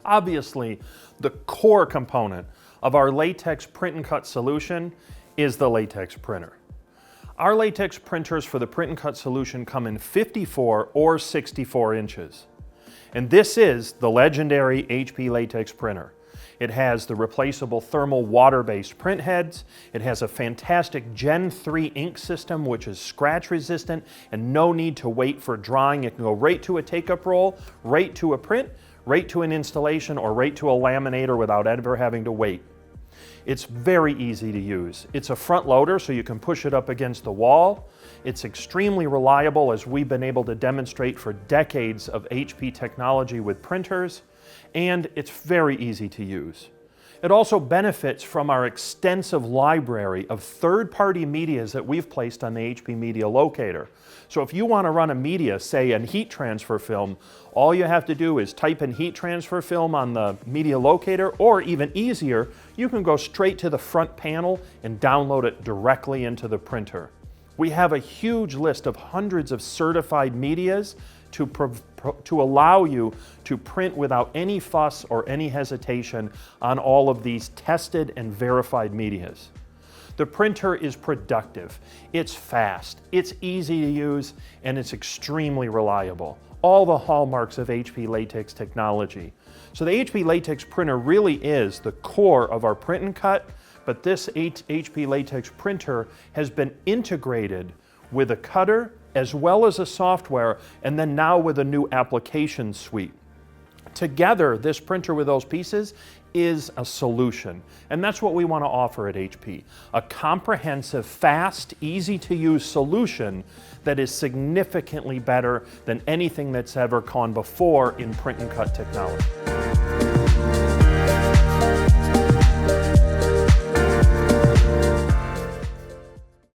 Obviously, the core component of our latex print and cut solution is the latex printer. Our latex printers for the print and cut solution come in 54 or 64 inches. And this is the legendary HP latex printer. It has the replaceable thermal water-based print heads. It has a fantastic Gen 3 ink system which is scratch resistant and no need to wait for drying. It can go right to a take-up roll, right to a print, right to an installation, or right to a laminator without ever having to wait. It's very easy to use. It's a front loader, so you can push it up against the wall. It's extremely reliable, as we've been able to demonstrate for decades of HP technology with printers, and it's very easy to use. It also benefits from our extensive library of third-party medias that we've placed on the HP Media Locator. So if you want to run a media, say in heat transfer film, all you have to do is type in heat transfer film on the Media Locator, or even easier, you can go straight to the front panel and download it directly into the printer. We have a huge list of hundreds of certified medias to allow you to print without any fuss or any hesitation on all of these tested and verified medias. The printer is productive, it's fast, it's easy to use, and it's extremely reliable. All the hallmarks of HP latex technology. So the HP latex printer really is the core of our print and cut, but this HP latex printer has been integrated with a cutter as well as a software, and then now with a new application suite. Together, this printer with those pieces is a solution, and that's what we want to offer at HP. A comprehensive, fast, easy-to-use solution that is significantly better than anything that's ever gone before in print and cut technology.